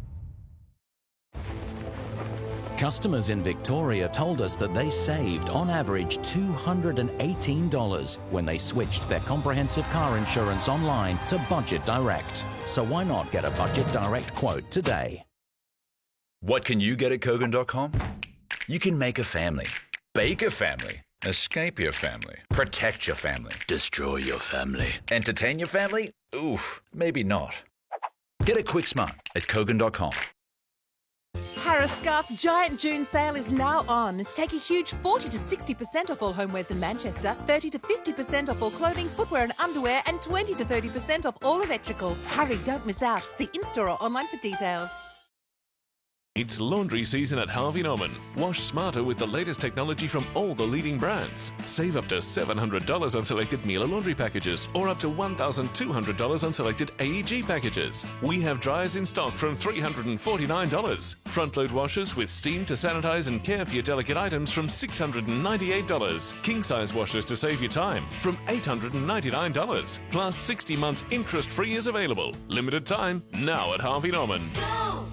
Customers in Victoria told us that they saved on average $218 when they switched their comprehensive car insurance online to Budget Direct. So why not get a Budget Direct quote today? What can you get at Kogan.com? You can make a family. Bake a family, escape your family, protect your family, destroy your family, entertain your family, Oof, maybe not. Get it quick smart at Kogan.com. Harris Scarf's giant June sale is now on. Take a huge 40 to 60% off all homewares in Manchester, 30 to 50% off all clothing, footwear and underwear, and 20 to 30% off all electrical. Hurry, don't miss out. See in-store or online for details. It's laundry season at Harvey Norman. Wash smarter with the latest technology from all the leading brands. Save up to $700 on selected Miele laundry packages or up to $1,200 on selected AEG packages. We have dryers in stock from $349. Front-load washers with steam to sanitize and care for your delicate items from $698. King-size washers to save you time from $899. Plus 60 months interest-free is available. Limited time, now at Harvey Norman. Go!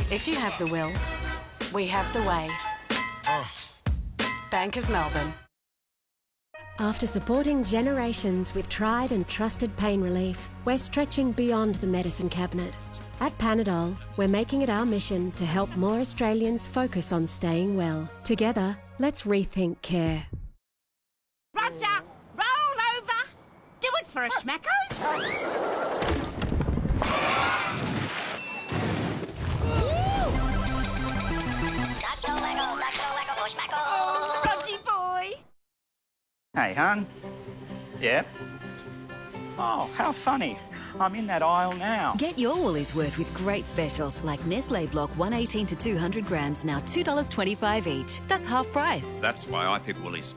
If you have the will, we have the way. Bank of Melbourne. After supporting generations with tried and trusted pain relief, we're stretching beyond the medicine cabinet. At Panadol, we're making it our mission to help more Australians focus on staying well. Together, let's rethink care. Roger, roll over. Do it for a schmackos. Rosie boy. Hey, hon. Yeah? Oh, how funny. I'm in that aisle now. Get your Woolies worth with great specials like Nestle Block 118 to 200 grams, now $2.25 each. That's half price. That's why I pick Woolies.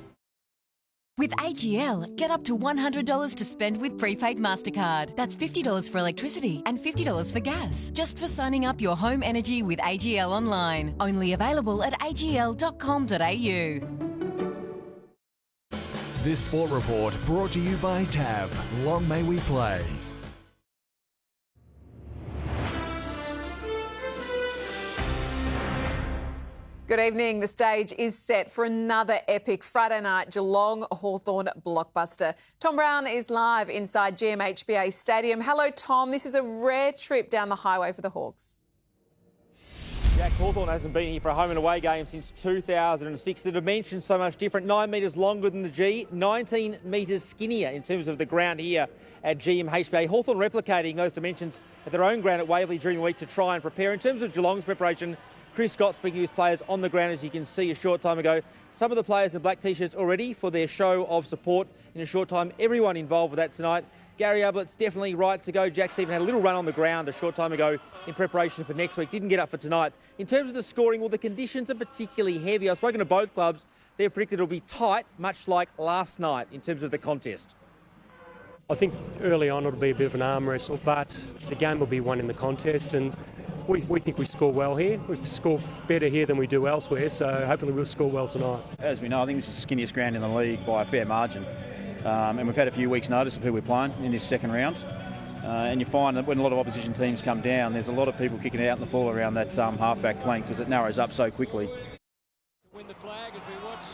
With AGL, get up to $100 to spend with prepaid MasterCard. That's $50 for electricity and $50 for gas. Just for signing up your home energy with AGL online. Only available at agl.com.au. This Sport Report brought to you by TAB. Long may we play. Good evening. The stage is set for another epic Friday night Geelong Hawthorn blockbuster. Tom Brown is live inside GMHBA Stadium. Hello, Tom. This is a rare trip down the highway for the Hawks. Jack, Hawthorn hasn't been here for a home and away game since 2006. The dimension's so much different. 9 metres longer than the G, 19 metres skinnier in terms of the ground here at GMHBA. Hawthorn replicating those dimensions at their own ground at Waverley during the week to try and prepare. In terms of Geelong's preparation, Chris Scott speaking to his players on the ground, as you can see a short time ago. Some of the players in black T-shirts already for their show of support in a short time. Everyone involved with that tonight. Gary Ablett's definitely right to go. Jack Stephen had a little run on the ground a short time ago in preparation for next week. Didn't get up for tonight. In terms of the scoring, well, the conditions are particularly heavy. I've spoken to both clubs. They've predicted it'll be tight, much like last night in terms of the contest. I think early on it'll be a bit of an arm wrestle, but the game will be won in the contest, and we think we score well here. We score better here than we do elsewhere, so hopefully we'll score well tonight. As we know, I think this is the skinniest ground in the league by a fair margin. And we've had a few weeks' notice of who we're playing in this second round. And you find that when a lot of opposition teams come down, there's a lot of people kicking it out in the full around that half-back flank because it narrows up so quickly.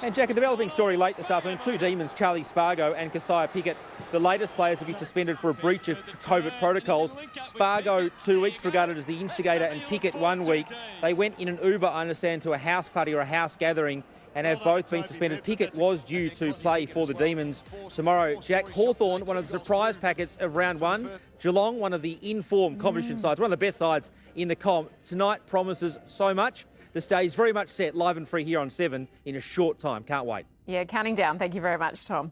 And Jack, a developing story late this afternoon. Two Demons, Charlie Spargo and Keziah Pickett, the latest players to be suspended for a breach of COVID protocols. Spargo 2 weeks, regarded as the instigator, and Pickett 1 week. They went in an Uber, I understand, to a house party or a house gathering and have both been suspended. Pickett was due to play for the Demons tomorrow. Jack, Hawthorn, one of the surprise packets of round one. Geelong, one of the in-form competition sides, one of the best sides in the comp. Tonight promises so much. The stage very much set, live and free here on 7 in a short time. Can't wait. Yeah, counting down. Thank you very much, Tom.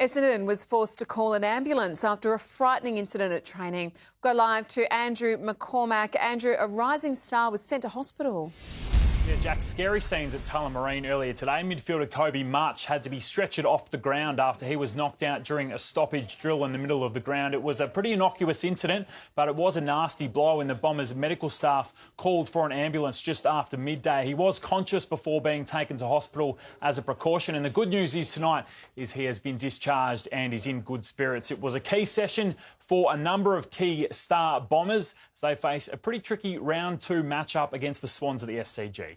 Essendon was forced to call an ambulance after a frightening incident at training. Go live to Andrew McCormack. Andrew, a rising star was sent to hospital. Yeah, Jack, scary scenes at Tullamarine earlier today. Midfielder Kobe Much had to be stretchered off the ground after he was knocked out during a stoppage drill in the middle of the ground. It was a pretty innocuous incident, but it was a nasty blow, and the Bombers' medical staff called for an ambulance just after midday. He was conscious before being taken to hospital as a precaution, and the good news is tonight is he has been discharged and is in good spirits. It was a key session for a number of key star Bombers as they face a pretty tricky round 2 matchup against the Swans at the SCG.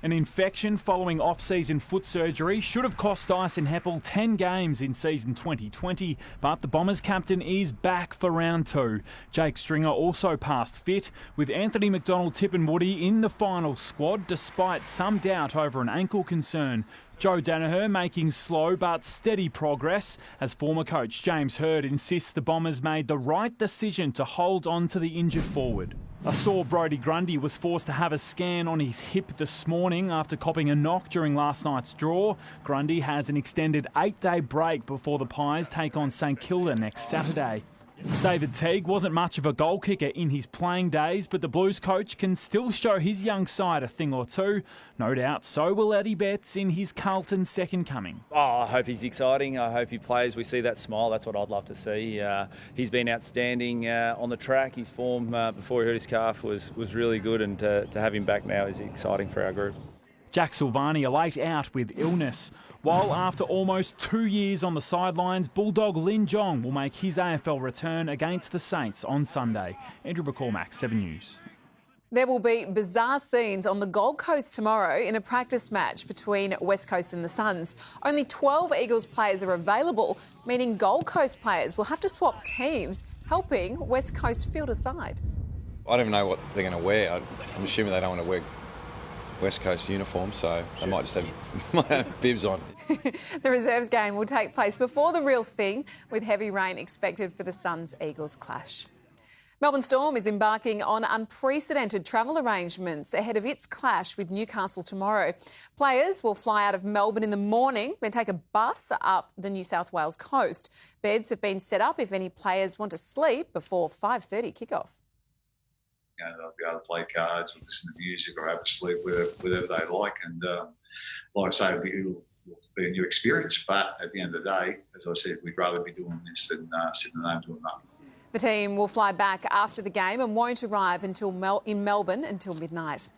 An infection following off-season foot surgery should have cost Dyson Heppell 10 games in season 2020, but the Bombers captain is back for round 2. Jake Stringer also passed fit, with Anthony McDonald-Tipungwuti in the final squad despite some doubt over an ankle concern. Joe Danaher making slow but steady progress as former coach James Hird insists the Bombers made the right decision to hold on to the injured forward. A sore Brodie Grundy was forced to have a scan on his hip this morning after copping a knock during last night's draw. Grundy has an extended 8-day break before the Pies take on St Kilda next Saturday. David Teague wasn't much of a goal kicker in his playing days, but the Blues coach can still show his young side a thing or two. No doubt so will Eddie Betts in his Carlton second coming. I hope he's exciting. I hope he plays. We see that smile. That's what I'd love to see. He's been outstanding on the track. His form before he hurt his calf was really good, and to have him back now is exciting for our group. Jack Silvani a late out with illness. While after almost 2 years on the sidelines, Bulldog Lin Jong will make his AFL return against the Saints on Sunday. Andrew McCormack, 7 News. There will be bizarre scenes on the Gold Coast tomorrow in a practice match between West Coast and the Suns. Only 12 Eagles players are available, meaning Gold Coast players will have to swap teams, helping West Coast field a side. I don't even know what they're going to wear. I'm assuming they don't want to wear West Coast uniform, so they might just have bibs on. The reserves game will take place before the real thing, with heavy rain expected for the Suns-Eagles clash. Melbourne Storm is embarking on unprecedented travel arrangements ahead of its clash with Newcastle tomorrow. Players will fly out of Melbourne in the morning, then take a bus up the New South Wales coast. Beds have been set up if any players want to sleep before 5:30 kickoff. They'll be able to play cards or listen to music or have a sleep wherever they like. And like I say, it'll be a new experience. But at the end of the day, as I said, we'd rather be doing this than sitting at home doing nothing. The team will fly back after the game and won't arrive in Melbourne until midnight.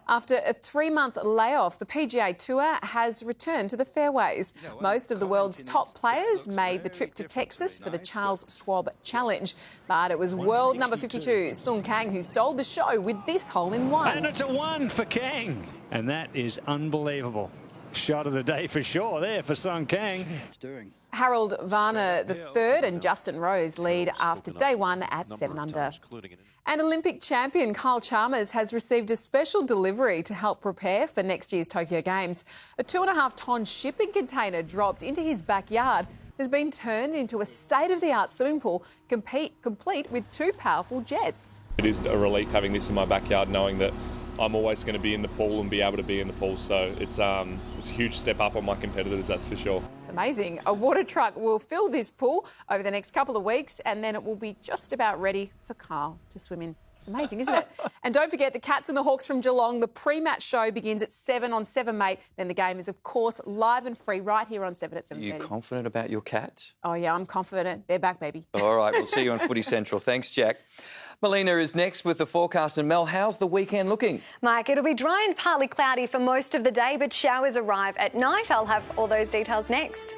After a 3-month layoff, the PGA Tour has returned to the fairways. Most of the world's top players made the trip to Texas for the Charles Schwab Challenge. But it was world number 52, Sung Kang, who stole the show with this hole-in-one. And it's a 1 for Kang. And that is unbelievable. Shot of the day for sure there for Sung Kang. Harold Varner III and Justin Rose lead after day 1 at 7 under. And Olympic champion Kyle Chalmers has received a special delivery to help prepare for next year's Tokyo Games. A 2.5-tonne shipping container dropped into his backyard has been turned into a state-of-the-art swimming pool complete with 2 powerful jets. It is a relief having this in my backyard, knowing that I'm always going to be in the pool and be able to be in the pool. So it's a huge step up on my competitors, that's for sure. Amazing. A water truck will fill this pool over the next couple of weeks, and then it will be just about ready for Kyle to swim in. It's amazing, isn't it? And don't forget the Cats and the Hawks from Geelong. The pre-match show begins at 7 on 7, mate. Then the game is, of course, live and free right here on 7 at 7:30. Are you confident about your Cats? Oh, yeah, I'm confident. They're back, baby. All right, we'll see you on Footy Central. Thanks, Jack. Melina is next with the forecast. And Mel, how's the weekend looking? Mike, it'll be dry and partly cloudy for most of the day, but showers arrive at night. I'll have all those details next.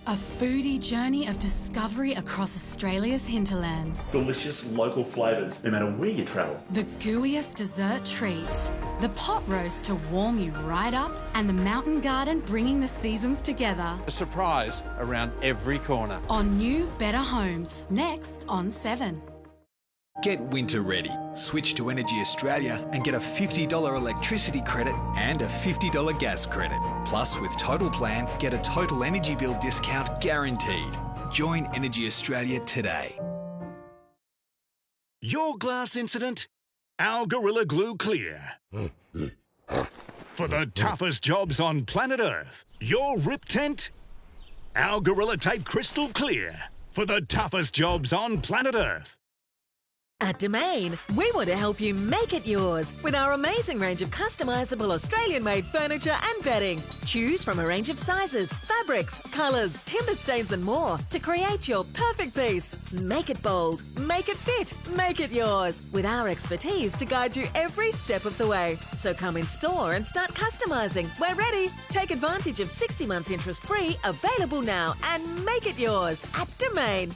A foodie journey of discovery across Australia's hinterlands. Delicious local flavours, no matter where you travel. The gooeyest dessert treat. The pot roast to warm you right up, and the mountain garden bringing the seasons together. A surprise around every corner. On new, better homes. Next on 7. Get winter ready. Switch to Energy Australia and get a $50 electricity credit and a $50 gas credit. Plus, with Total Plan, get a total energy bill discount guaranteed. Join Energy Australia today. Your glass incident? Our Gorilla Glue Clear. For the toughest jobs on planet Earth. Your rip tent? Our Gorilla Tape Crystal Clear. For the toughest jobs on planet Earth. At Domain, we want to help you make it yours with our amazing range of customisable Australian-made furniture and bedding. Choose from a range of sizes, fabrics, colours, timber stains and more to create your perfect piece. Make it bold, make it fit, make it yours with our expertise to guide you every step of the way. So come in store and start customising. We're ready. Take advantage of 60 months interest-free, available now, and make it yours at Domain.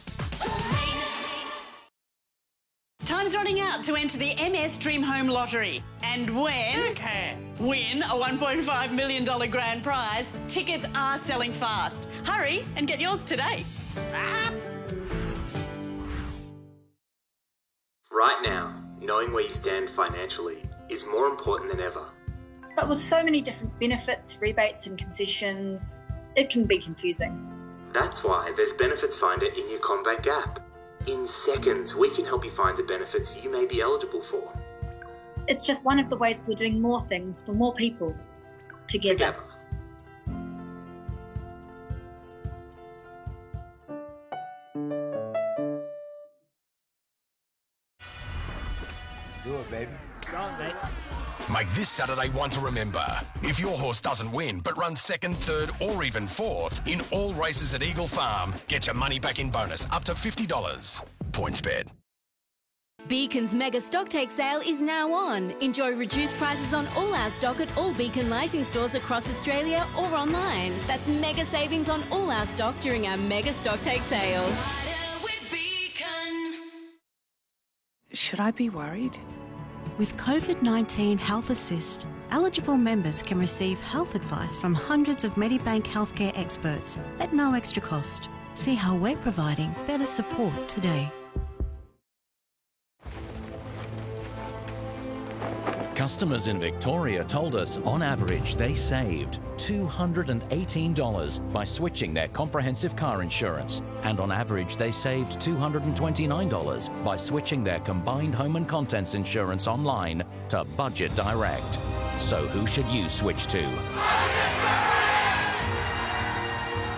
Time's running out to enter the MS Dream Home Lottery. And when you can win a $1.5 million grand prize, tickets are selling fast. Hurry and get yours today. Right now, knowing where you stand financially is more important than ever. But with so many different benefits, rebates and concessions, it can be confusing. That's why there's Benefits Finder in your CommBank app. In seconds, we can help you find the benefits you may be eligible for. It's just one of the ways we're doing more things for more people together. Do it, baby. It's on, mate. Make this Saturday one to remember. If your horse doesn't win but runs second, third or even fourth in all races at Eagle Farm, get your money back in bonus up to $50. PointsBet. Beacon's Mega Stocktake sale is now on. Enjoy reduced prices on all our stock at all Beacon lighting stores across Australia or online. That's mega savings on all our stock during our Mega Stocktake sale. Should I be worried? With COVID-19 Health Assist, eligible members can receive health advice from hundreds of Medibank healthcare experts at no extra cost. See how we're providing better support today. Customers in Victoria told us on average they saved $218 by switching their comprehensive car insurance, and on average they saved $229 by switching their combined home and contents insurance online to Budget Direct. So who should you switch to?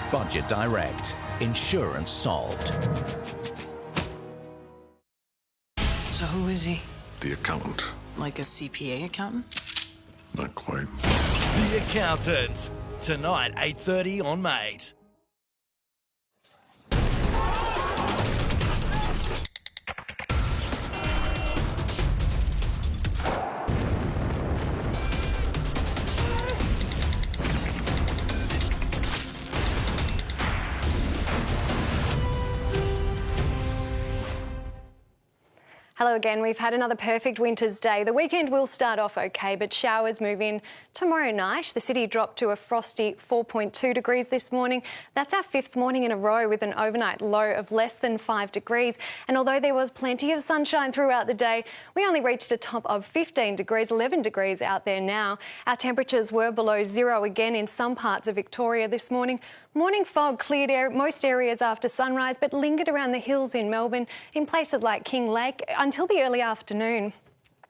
Budget Direct. Insurance solved. So who is he? The accountant. Like a CPA accountant? Not quite. The Accountant. Tonight, 8:30 on Mate. Hello again. We've had another perfect winter's day. The weekend will start off okay, but showers move in tomorrow night. The city dropped to a frosty 4.2 degrees this morning. That's our fifth morning in a row with an overnight low of less than 5 degrees. And although there was plenty of sunshine throughout the day, we only reached a top of 15 degrees, 11 degrees out there now. Our temperatures were below zero again in some parts of Victoria this morning. Morning fog cleared most areas after sunrise, but lingered around the hills in Melbourne in places like King Lake until the early afternoon.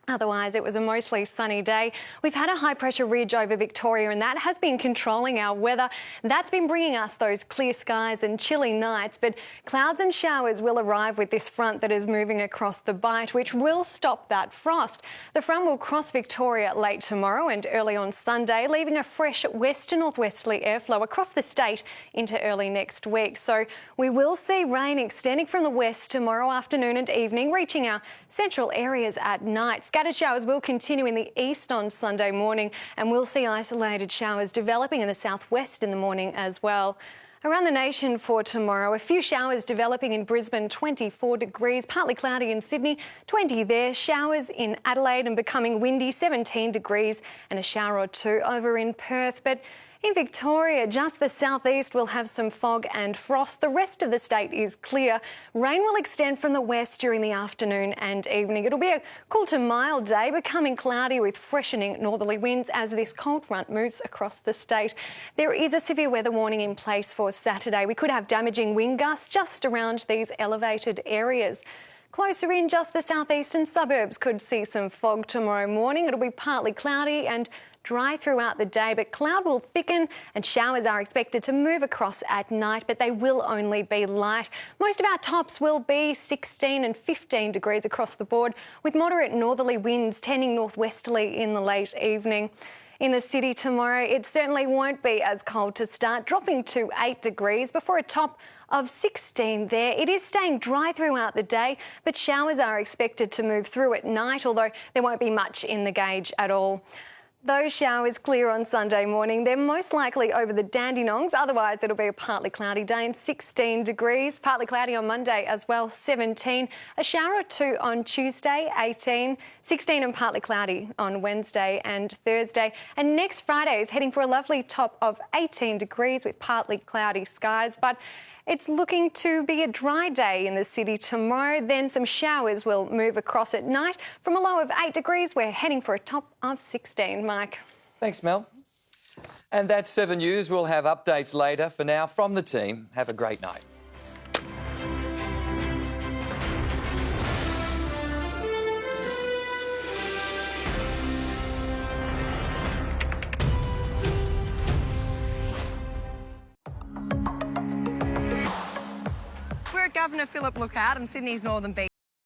Otherwise, it was a mostly sunny day. We've had a high-pressure ridge over Victoria and that has been controlling our weather. That's been bringing us those clear skies and chilly nights, but clouds and showers will arrive with this front that is moving across the Bight, which will stop that frost. The front will cross Victoria late tomorrow and early on Sunday, leaving a fresh west to northwesterly airflow across the state into early next week. So we will see rain extending from the west tomorrow afternoon and evening, reaching our central areas at night. Scattered showers will continue in the east on Sunday morning, and we'll see isolated showers developing in the southwest in the morning as well. Around the nation for tomorrow, a few showers developing in Brisbane, 24 degrees, partly cloudy in Sydney, 20 there. Showers in Adelaide and becoming windy, 17 degrees, and a shower or two over in Perth. But in Victoria, just the southeast will have some fog and frost. The rest of the state is clear. Rain will extend from the west during the afternoon and evening. It'll be a cool to mild day, becoming cloudy with freshening northerly winds as this cold front moves across the state. There is a severe weather warning in place for Saturday. We could have damaging wind gusts just around these elevated areas. Closer in, just the southeastern suburbs could see some fog tomorrow morning. It'll be partly cloudy and dry throughout the day, but cloud will thicken and showers are expected to move across at night, but they will only be light. Most of our tops will be 16 and 15 degrees across the board, with moderate northerly winds tending northwesterly in the late evening. In the city tomorrow, it certainly won't be as cold to start, dropping to 8 degrees before a top of 16 there. It is staying dry throughout the day, but showers are expected to move through at night, although there won't be much in the gauge at all. Those showers clear on Sunday morning. They're most likely over the Dandenongs. Otherwise, it'll be a partly cloudy day and 16 degrees. Partly cloudy on Monday as well, 17. A shower or two on Tuesday, 18. 16 and partly cloudy on Wednesday and Thursday. And next Friday is heading for a lovely top of 18 degrees with partly cloudy skies. But it's looking to be a dry day in the city tomorrow. Then some showers will move across at night. From a low of 8 degrees, we're heading for a top of 16. Mike. Thanks, Mel. And that's 7 News. We'll have updates later. For now, from the team, have a great night. We're at Governor Phillip Lookout in Sydney's Northern Beach.